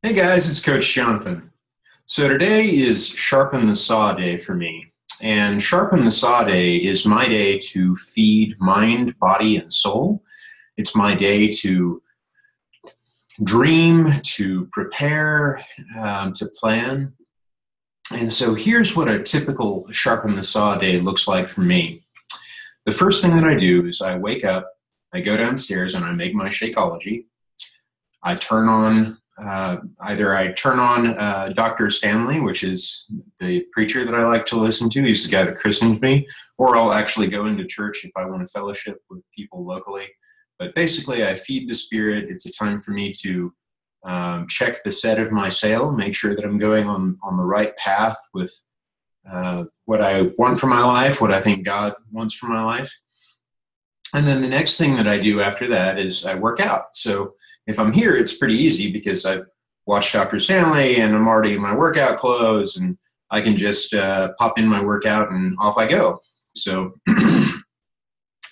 Hey guys, it's Coach Jonathan. So today is Sharpen the Saw Day for me. And Sharpen the Saw Day is my day to feed mind, body, and soul. It's my day to dream, to prepare, to plan. And so here's what a typical Sharpen the Saw day looks like for me. The first thing that I do is I wake up, I go downstairs, and I make my Shakeology. I turn on Dr. Stanley, which is the preacher that I like to listen to. He's the guy that christened me. Or I'll actually go into church if I want to fellowship with people locally. But basically, I feed the Spirit. It's a time for me to check the set of my sail, make sure that I'm going on the right path with what I want for my life, what I think God wants for my life. And then the next thing that I do after that is I work out. So if I'm here, it's pretty easy because I've watched Dr. Stanley and I'm already in my workout clothes and I can just pop in my workout and off I go. So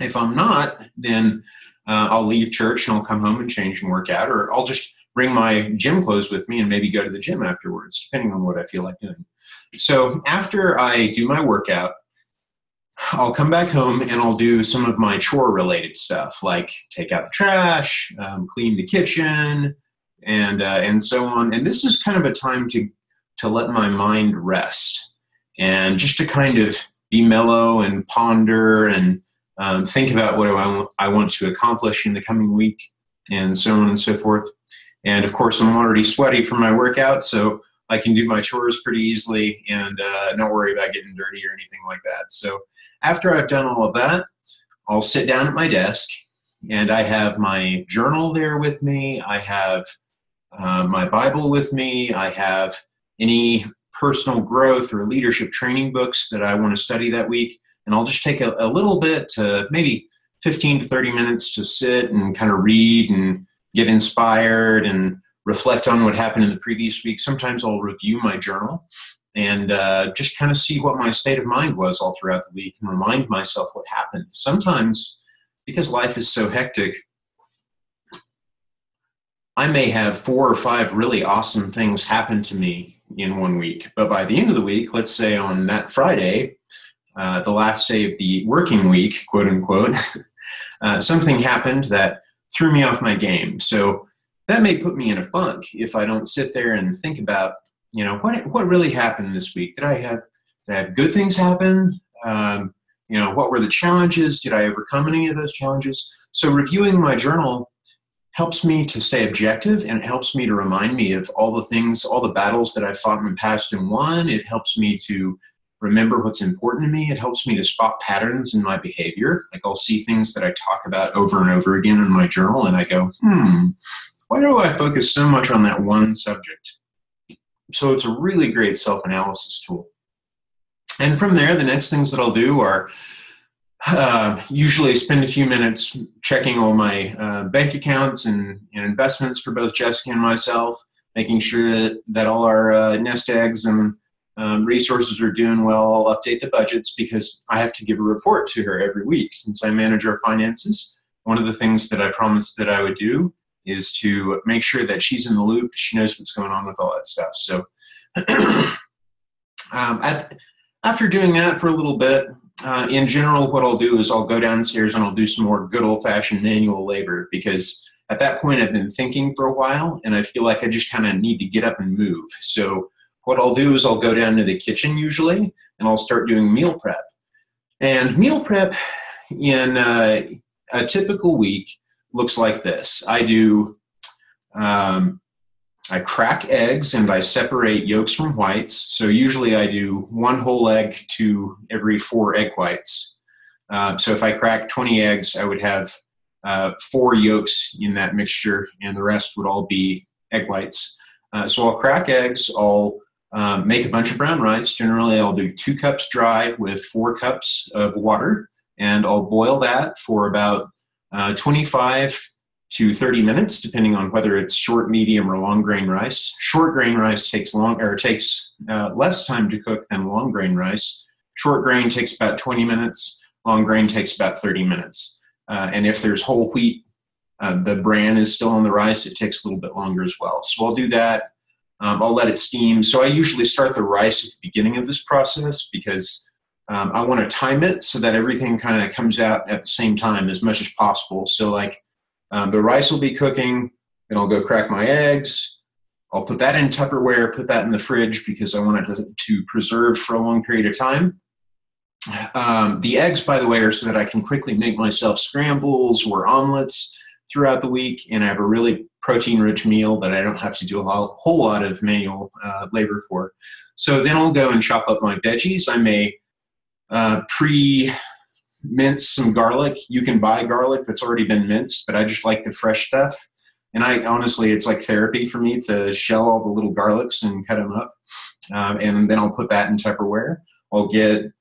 if I'm not, then I'll leave church and I'll come home and change and work out, or I'll just bring my gym clothes with me and maybe go to the gym afterwards, depending on what I feel like doing. So after I do my workout, I'll come back home and I'll do some of my chore-related stuff, like take out the trash, clean the kitchen, and so on. And this is kind of a time to let my mind rest and just to kind of be mellow and ponder and think about what I want to accomplish in the coming week, and so on and so forth. And of course, I'm already sweaty from my workout, so I can do my chores pretty easily and not worry about getting dirty or anything like that. So after I've done all of that, I'll sit down at my desk and I have my journal there with me. I have my Bible with me. I have any personal growth or leadership training books that I want to study that week. And I'll just take a little bit to maybe 15 to 30 minutes to sit and kind of read and get inspired and reflect on what happened in the previous week. Sometimes I'll review my journal and just kind of see what my state of mind was all throughout the week and remind myself what happened. Sometimes, because life is so hectic, I may have 4 or 5 really awesome things happen to me in one week. But by the end of the week, let's say on that Friday, the last day of the working week, quote unquote, something happened that threw me off my game. So that may put me in a funk if I don't sit there and think about, what really happened this week? Did I have good things happen? What were the challenges? Did I overcome any of those challenges? So reviewing my journal helps me to stay objective, and it helps me to remind me of all the things, all the battles that I fought in the past and won. It helps me to remember what's important to me. It helps me to spot patterns in my behavior. Like I'll see things that I talk about over and over again in my journal, and I go, why do I focus so much on that one subject? So it's a really great self-analysis tool. And from there, the next things that I'll do are usually spend a few minutes checking all my bank accounts and investments for both Jessica and myself, making sure that all our nest eggs and resources are doing well. I'll update the budgets because I have to give a report to her every week. Since I manage our finances, one of the things that I promised that I would do is to make sure that she's in the loop. She knows what's going on with all that stuff. So after doing that for a little bit, in general, what I'll do is I'll go downstairs and I'll do some more good old-fashioned manual labor, because at that point I've been thinking for a while and I feel like I just kind of need to get up and move. So what I'll do is I'll go down to the kitchen usually and I'll start doing meal prep. And meal prep in a typical week looks like this. I crack eggs and I separate yolks from whites. So usually I do 1 whole egg to every 4 egg whites. So if I crack 20 eggs, I would have 4 yolks in that mixture, and the rest would all be egg whites. So I'll crack eggs. I'll make a bunch of brown rice. Generally, I'll do 2 cups dry with 4 cups of water, and I'll boil that for about 25 to 30 minutes, depending on whether it's short, medium, or long grain rice. Short grain rice takes less time to cook than long grain rice. Short grain takes about 20 minutes. Long grain takes about 30 minutes. And if there's whole wheat, the bran is still on the rice, it takes a little bit longer as well. So I'll do that. I'll let it steam. So I usually start the rice at the beginning of this process because I want to time it so that everything kind of comes out at the same time as much as possible. So like the rice will be cooking, then I'll go crack my eggs. I'll put that in Tupperware, put that in the fridge because I want it to preserve for a long period of time. The eggs, by the way, are so that I can quickly make myself scrambles or omelets throughout the week, and I have a really protein-rich meal that I don't have to do a whole lot of manual labor for. So then I'll go and chop up my veggies. I may pre-mince some garlic. You can buy garlic that's already been minced, but I just like the fresh stuff. And I honestly, it's like therapy for me to shell all the little garlics and cut them up. And then I'll put that in Tupperware. I'll get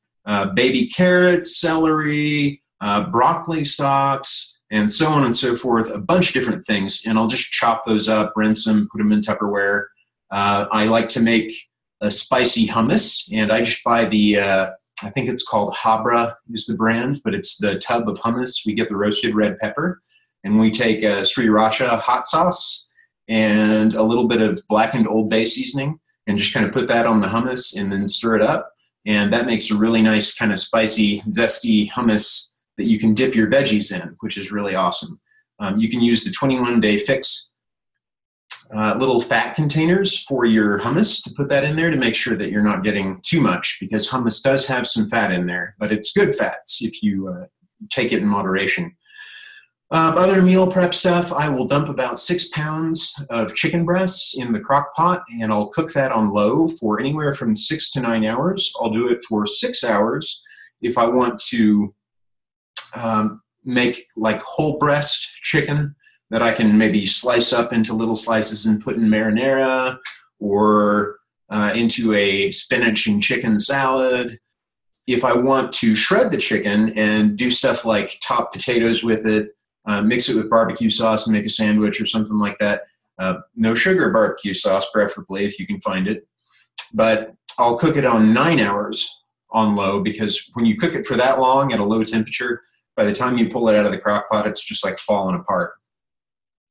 baby carrots, celery, broccoli stalks, and so on and so forth, a bunch of different things. And I'll just chop those up, rinse them, put them in Tupperware. I like to make a spicy hummus, and I just buy the, I think it's called Habra is the brand, but it's the tub of hummus. We get the roasted red pepper, and we take a sriracha hot sauce and a little bit of blackened Old Bay seasoning and just kind of put that on the hummus and then stir it up. And that makes a really nice kind of spicy, zesty hummus that you can dip your veggies in, which is really awesome. You can use the 21-day fix little fat containers for your hummus to put that in there to make sure that you're not getting too much, because hummus does have some fat in there, but it's good fats if you take it in moderation. Other meal prep stuff, I will dump about 6 pounds of chicken breasts in the crock pot, and I'll cook that on low for anywhere from 6 to 9 hours. I'll do it for 6 hours if I want to make like whole breast chicken that I can maybe slice up into little slices and put in marinara, or into a spinach and chicken salad. If I want to shred the chicken and do stuff like top potatoes with it, mix it with barbecue sauce and make a sandwich or something like that. No sugar barbecue sauce, preferably, if you can find it. But I'll cook it on 9 hours on low, because when you cook it for that long at a low temperature, by the time you pull it out of the crock pot, it's just like falling apart.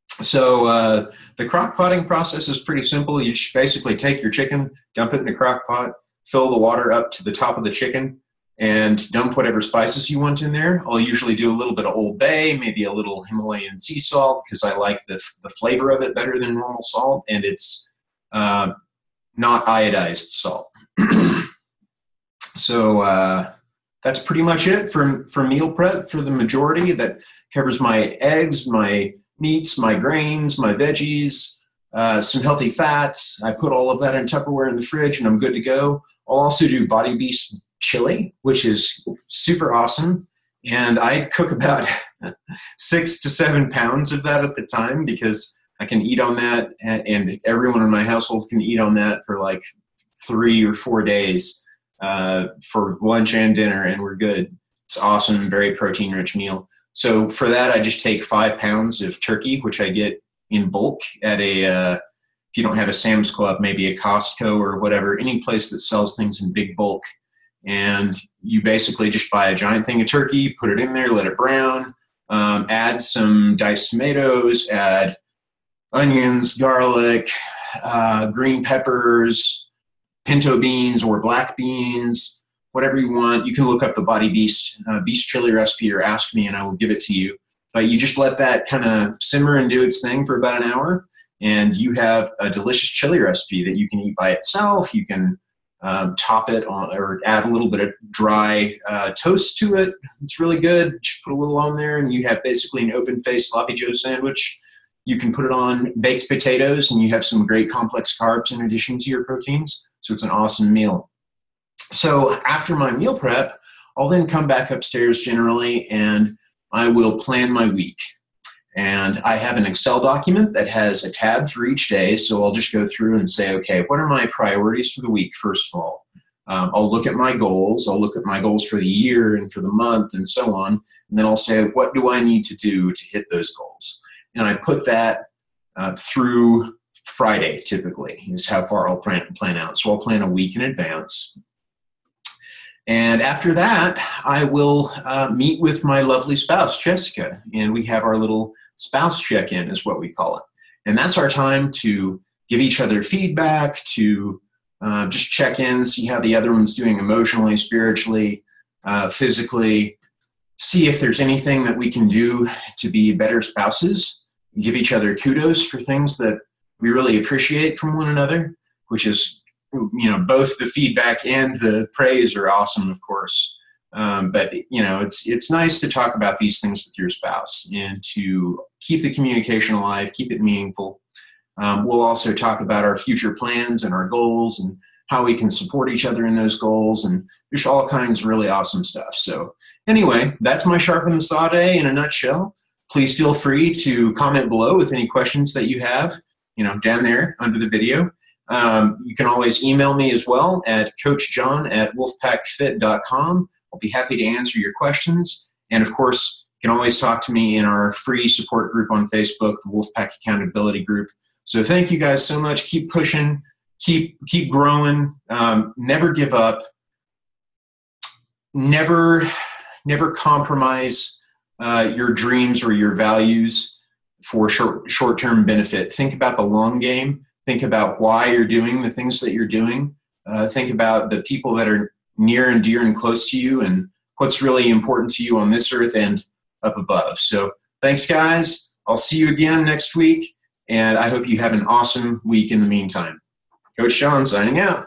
So the crock potting process is pretty simple. You just basically take your chicken, dump it in a crock pot, fill the water up to the top of the chicken, and dump whatever spices you want in there. I'll usually do a little bit of Old Bay, maybe a little Himalayan sea salt, because I like the flavor of it better than normal salt, and it's not iodized salt. So that's pretty much it for meal prep for the majority. That covers my eggs, my meats, my grains, my veggies, some healthy fats. I put all of that in Tupperware in the fridge, and I'm good to go. I'll also do Body Beast chili, which is super awesome. And I cook about 6 to 7 pounds of that at the time, because I can eat on that, and everyone in my household can eat on that for like 3 or 4 days for lunch and dinner, and we're good. It's awesome, very protein-rich meal. So for that, I just take 5 pounds of turkey, which I get in bulk at a, if you don't have a Sam's Club, maybe a Costco or whatever, any place that sells things in big bulk. And you basically just buy a giant thing of turkey, put it in there, let it brown, add some diced tomatoes, add onions, garlic, green peppers, pinto beans or black beans, whatever you want. You can look up the Body Beast beast chili recipe or ask me and I will give it to you. But you just let that kind of simmer and do its thing for about an hour, and you have a delicious chili recipe that you can eat by itself. You can top it on, or add a little bit of dry toast to it. It's really good. Just put a little on there, and you have basically an open-faced sloppy joe sandwich. You can put it on baked potatoes, and you have some great complex carbs in addition to your proteins. So it's an awesome meal. So after my meal prep, I'll then come back upstairs generally, and I will plan my week. And I have an Excel document that has a tab for each day. So I'll just go through and say, okay, what are my priorities for the week, first of all? I'll look at my goals. I'll look at my goals for the year and for the month and so on. And then I'll say, what do I need to do to hit those goals? And I put that through Friday, typically, is how far I'll plan out. So I'll plan a week in advance. And after that, I will meet with my lovely spouse, Jessica, and we have our little spouse check-in is what we call it. And that's our time to give each other feedback, to just check in, see how the other one's doing emotionally, spiritually, physically, see if there's anything that we can do to be better spouses, give each other kudos for things that we really appreciate from one another, which is, both the feedback and the praise are awesome, of course. But it's nice to talk about these things with your spouse and to keep the communication alive, keep it meaningful. We'll also talk about our future plans and our goals and how we can support each other in those goals, and there's all kinds of really awesome stuff. So anyway, that's my Sharpen the Saw day in a nutshell. Please feel free to comment below with any questions that you have, down there under the video. You can always email me as well at coachjohn@wolfpackfit.com. I'll be happy to answer your questions. And of course, you can always talk to me in our free support group on Facebook, the Wolfpack Accountability Group. So thank you guys so much. Keep pushing, keep growing, never give up, never compromise your dreams or your values for short-term benefit. Think about the long game. Think about why you're doing the things that you're doing. Think about the people that are near and dear and close to you and what's really important to you on this earth and up above. So thanks, guys. I'll see you again next week, and I hope you have an awesome week in the meantime. Coach Sean signing out.